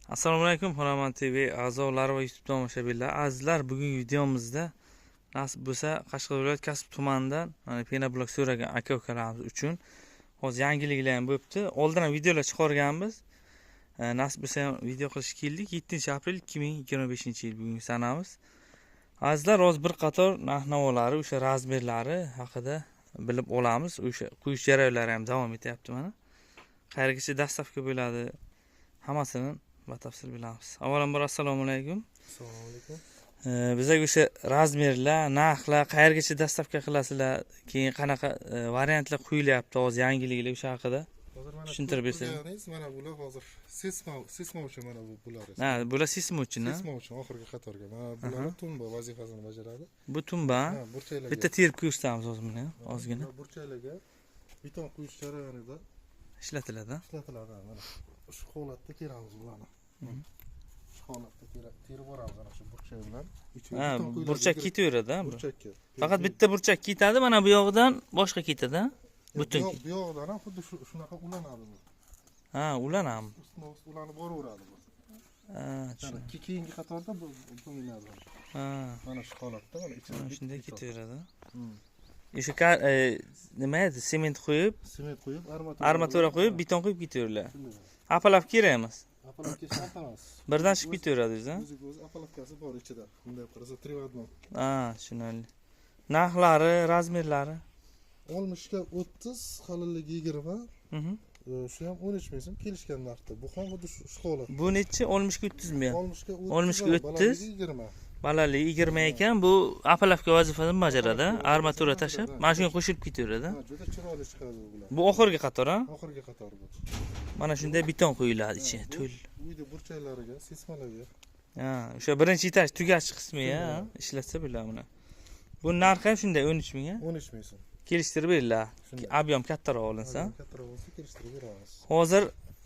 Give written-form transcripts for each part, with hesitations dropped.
Assalomu alaykum, Xonaman TV a'zolari va YouTube tomoshabinlar. Azizlar, bugungi videomizda nasib bo'lsa Qashqadaryo viloyat Kasb tumanidan pena-blok so'ragan aka-ukalarimiz uchun hozir yangiliklar ham bo'libdi. Oldin ham videolar chiqarganmiz. Nasib bo'lsa ham video qilish keldik. 7-aprel 2025-yil bugungi sanamiz. Azizlar, hozir bir qator narx-navolari, o'sha razmerlari haqida bilib olamiz. O'sha quyish jarayonlari ham davom etyapti mana. Qayergacha dastavka bo'ladi? Hammasini batafsil bilamiz. Avvalambor assalomu alaykum. Assalomu alaykum. Bizga o'sha razmerlar, narxlar qayergacha dastavka qilasizlar? Keyin qanaqa variantlar qo'yilyapti hozir yangiliklar o'sha haqida tushuntirib bersangiz. Mana bular hozir sisma uchun mana bu bular. Ha, bular sisma uchun. Sisma uchun oxirgi qatorga. Mana bular tumba vazifasini bajaradi. Bu tumba. Burchaklarga. Bitta terib ko'rsatamiz hozir buni, ozgina. Burchaklarga beton quyish jarayonida Ishlatiladi. Mana shu holatda teramiz bularni. Shu holatda terib boramiz ana shu burchak bilan. Ha, burchak ketaveradi, burchakka. Faqat bitta burchak ketadi, mana bu yog'idan boshqa ketadi. Butun. Bu yog'idan ham xuddi shunaqa ulanadi bu. Ha, ulanadi. Ustma-ust ulanib boraveradi bu. Ha, keyingi qatorda bu ulanadi. Ha, mana shu holatda mana ichida shunday ketaveradi. O'sha nima edi? Sement qo'yib, armatura qo'yib, beton qo'yib ketaveradi. Apalab kerak emas. Apalavka emas. Birdan chiqib ketaveradi o'zi. O'zi apalavkasi bor ichida. Bunday qarasa 3 Ha, tushunarli. Narxlari, razmerlari 60 ga 30, qalilligi 20. Shu ham 13 ming so'm kelishgan narxda. Bu ham xuddi shu holat. bu nechi? 60 ga 30 mi? 60 ga 30, 20. Balali 20 ekan, bu apalavka vazifasini bajaradi. Armatura tashab, mana shunga qo'shilib ketaveradi. Juda chiroyli chiqadi bular. Bu oxirgi qator, ha? Oxirgi qator bu. Mana shunday beton qo'yiladi ichiga, to'l. Uyda burchaklariga, sismalarga. Ha, o'sha birinchi etaj tugash qismi, ha, ishlatsa bo'ladi buni. Bu narxi ham shunday 13 ming, ha? 13 ming so'm. Kelishtirib beriladi. Ob'yom kattaroq olinsa. Kattaroq bo'lsa kelishtirib beramiz. Hozir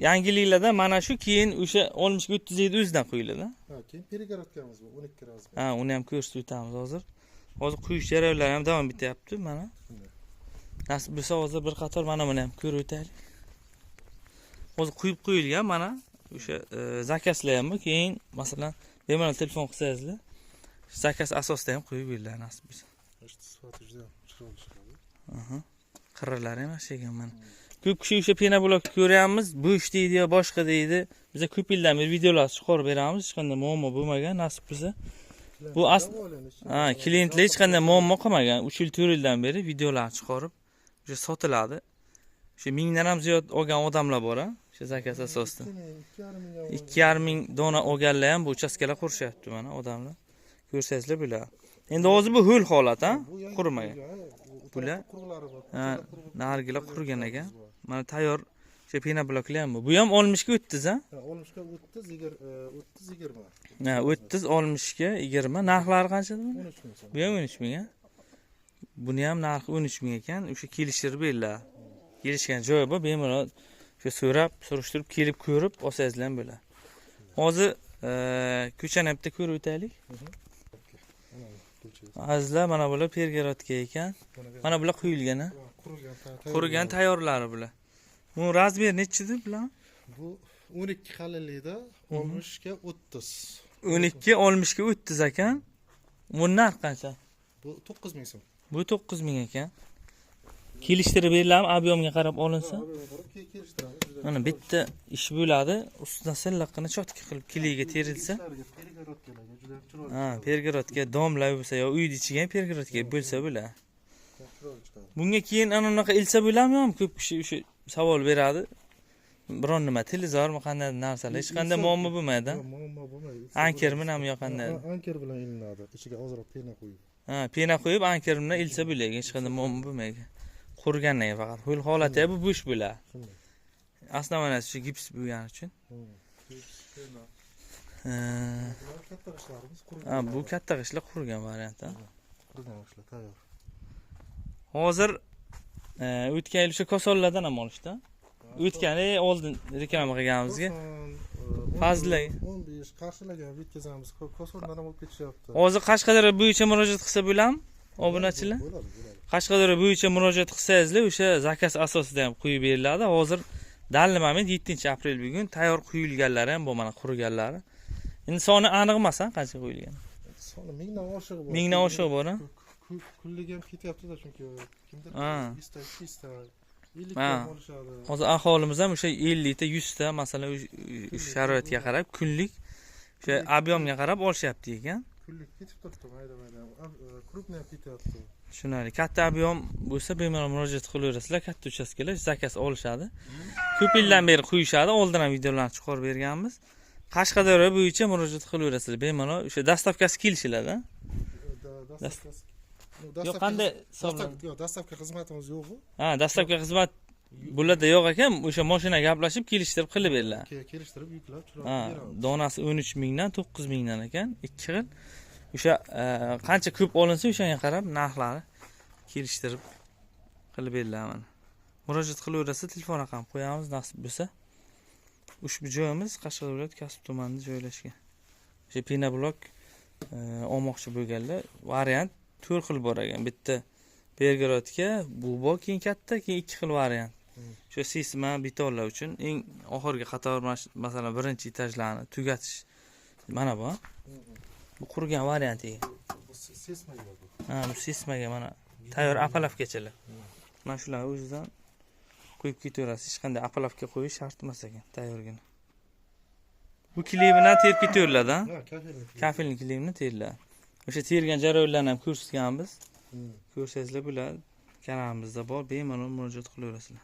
yangiliklarda mana shu keyin o'sha 60 ga 37 o'zidan qo'yiladi. Ha, keyin perigorodkamiz bu 12 razmer. Ha, uni ham ko'rsatib o'tamiz hozir. Hozir quyish jarayonlari ham davom etyapti mana. Nasib bo'lsa hozir bir qator mana buni ham ko'rib o'taylik. Hozir quyib qo'yilgan mana o'sha zakazlar ham bor. Keyin masalan bemalol telefon qilsangizlar, zakaz asosida ham qo'yib beriladi nasib bo'lsa. Sifati juda chiroyli chiqadi. Qirralari ham yaxshi mana. Ko'p kishi o'sha pena-blok ko'ryapmiz, bo'sh deydi yo boshqa deydi. Biz ko'p yildan beri videolar chiqarib beramiz, hech qanday muammo bo'lmagan, nasib bo'lsa. Bu klientlar hech qanday muammo qilmagan. 3 yil 4 yildan beri videolar chiqarib o'sha sotiladi. O'sha 1000 dan ham ziyod olgan odamlar bor, ha, o'sha zakaz asosida. 2,5 ming dona olganlar ham bu uchastkalar qurishyapti mana odamlar. Ko'rsangizlar bo'ladi. Endi hozir bu ho'l holat, ha, qurimagan. Bular nargilar qurgan ekan. Mana tayyor o'sha pena-bloklar ham bu. Bu ham 60 ga 30, ha? 60 ga 30, 20. Ha, 30, 60 ga 20. Narxlari qanchadir? 13 ming so'm. Bu ham 13 ming, ha? Buni ham narxi 13 ming ekan. O'sha kelishtirib beriladi. Kelishgan joyi bor, bemalol o'sha so'rab, surishtirib, kelib ko'rib olsangizlar ham bo'ladi. Hozir ko'chani ham bitta ko'rib o'taylik. Azizlar, mana bular pergorodka ekan. Mana bular quyilgan, ha? Qurigan tayyorlari bular. Bu razmer nechidir bular? Bu 12 qalillikda 60 ga 30. 12 60 ga 30 ekan. Bu narx qancha? Bu 9 ming so'm. Bu 9 ming ekan. Kelishtirib beriladi, ob'yomga qarab olinsa. Mana bitta ish bo'ladi, ustidan silliqqina chotka qilib kiliga terilsa. Ha, pergorodka domlar bo'lsa yo uyni ichiga ham pergorodka bo'lsa bo'ladi. Bunga keyin anaqa ilsa bo'ladimi? Ko'p kishi o'sha savol beradi. Biron nima televizormi, qanday narsalar, hech qanday muammo bo'lmaydi. Muammo bo'lmaydi. Ankermi ham yo qanday? Anker bilan ilinadi. Ichiga ozroq pena qo'yib. Ha, pena qo'yib anker bilan ilsa bo'ladi, hech qanday muammo bo'lmaydi. Qurgandan faqat ho'l holati bu bo'sh bo'ladi. Asnomanasi shu gips bo'lgani uchun. Ha, bu katta qishlar qurgan variant, ha. Qurgan qishlar tayyor. Hozir o'tgan yil o'sha kosonlardan ham olishdi. O'tgan oldin reklama qilganimizga Fazlay 15 qarshilagan bitkazamiz. Kosondan ham olib ketishyapti. Hozir Qashqadaryo bo'yicha murojaat qilsa bo'ladimi? Obunachilar. Qashqadaryo bo'yicha murojaat qilsangizlar, o'sha zakaz asosida ham qo'yib beriladi. Hozir Dalli moment 7-aprel bugun tayyor quyilganlari ham bu mana quriganlari. Endi soni aniq emas, qancha quyilgan. Soni 1000 dan oshiq bor. 1000 dan oshiq bor, ha? Kunlik ham ketyapti-da, chunki kimdir Ha. 100 ta 50 Ha. ta olishadi. Hozir aholimiz ham o'sha 50 ta, 100 ta masalan sharoitga qarab kunlik o'sha объемga qarab olishyapti ekan. Kunlik ketib turibdi, mayda-mayda. Krupniy ham ketyapti. Tushunarli. Katta объем bo'lsa bemalol murojaat qilaverasizlar, katta uchastkalar zakaz olishadi. Ko'p yildan beri quyishadi, oldin ham videolarni chiqarib berganmiz. Qashqadaryo bo'yicha murojaat qilaverasizlar, bemalol o'sha dastavkasi kelishiladi. Yo'q, qanday hisoblanadi? Yo'q, dastavka xizmatimiz yo'q-ku. Ha, dastavka xizmat bularda yo'q ekan, o'sha mashina gaplashib kelishtirib qilib beriladi. Kelishtirib yuklab turib Ha, beramiz. donasi 13 mingdan 9 mingdan ekan, 2 xil. O'sha qancha ko'p olinsa o'shanga qarab narxlari kelishtirib qilib beriladi mana. Murojaat qilaverasiz, telefon raqam qo'yamiz nasib bo'lsa. Ushbu joyimiz Qashqadaryo viloyati Kasb tumanida joylashgan. O'sha pinablok olmoqchi bo'lganlar variant 4 xil bor ekan. Bitta Belgradga, bu bor keyin katta, keyin 2 xil variant. O'sha sisma betonlar uchun eng oxirgi qator masalan birinchi etajlarni tugatish mana bu. Bu qurgan variant ekan. Bu sesmaga bu. Ha, bu sismaga mana tayyor apalavkachalar. Mana shularni o'zidan qo'yib ketaverasiz. Hech qanday apalavka qo'yish shart emas ekan, tayyorgina. Bu klibini terib ketaveriladi, ha? Ha, kafelnik. Kafilni klibini teriladi. O'sha tergan jarayonlarni ham ko'rsatganmiz. Ko'rsangizlar bo'ladi. Kanalimizda bor, bemalol murojaat qilaverasizlar.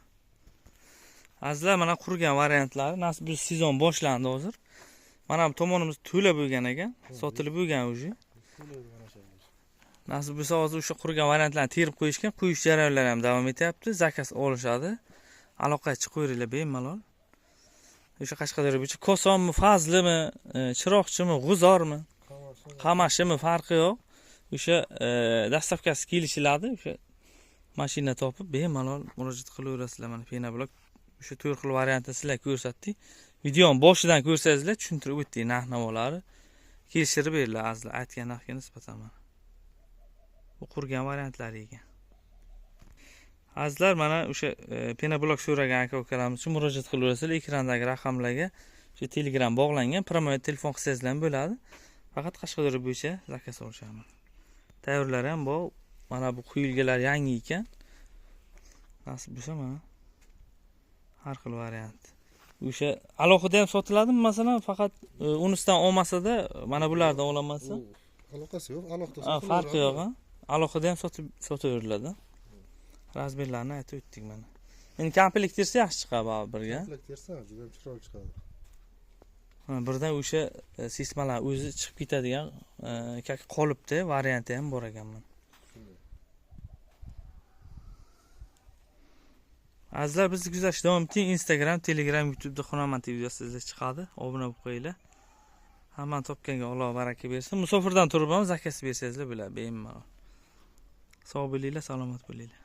Azizlar, mana qurgan variantlari nasib bo'lsa sezon boshlandi hozir. Mana bu tomonimiz to'la bo'lgan ekan, sotilib bo'lgan o'zi. Nasib bo'lsa hozir o'sha qurgan variantlarni terib qo'yishgan, quyish jarayonlari ham davom etyapti. Zakaz olishadi. Aloqaga chiqaveringlar bemalol. O'sha Qashqadaryo bo'yicha kosonmi, fazlimi, chiroqchimi, g'uzormi, qamashimi farqi yo'q. O'sha dastavkasi kelishiladi. O'sha mashina topib bemalol murojaat qilaverasizlar. Mana pinablok o'sha 4 xil variantni sizlar ko'rsatdik. Videoning boshidan ko'rsangizlar tushuntirib o'tdik narx-navolari. Kelishtirib beriladi azizlar, aytgan narxga nisbatan. Bu qurgan variantlari ekan. Azizlar, mana o'sha pinablok so'ragan aka-ukalarimiz uchun murojaat qilaverasizlar. Ekrandagi raqamlarga o'sha Telegram bog'langan, promoy telefon qilsangizlar ham bo'ladi. Faqat Qashqadaryo bo'yicha zakaz olishadi. Tayyorlari ham bor. Mana bu quyilganlar yangi ekan. Nasib bo'lsa mana har xil variant. O'sha alohida ham sotiladimi masalan, faqat unisidan olmasa-da, mana bulardan olamasa? Aloqasi yo'q, alohida Ha, farqi yo'q, ha. Alohida ham sotaveriladi. Razmerlarni aytib o'tdik mana. Endi komplekt tersa yaxshi chiqadi birga. Komplekt tersa juda ham chiroyli chiqadi. Ha, birdan o'sha sismalar o'zi chiqib ketadigan qolipda varianti ham bor ekan mana. Azizlar, bizni kuzatishda davom eting. Instagram, Telegram, YouTube'da Xunoman TV videosida chiqadi. Obuna bo'lib qo'yinglar. Hammani topganga Alloh baraka bersin. Musofirdan turib ham zakaz bersangizlar bo'ladi, bemalol. Sog' bo'linglar, salomat bo'linglar.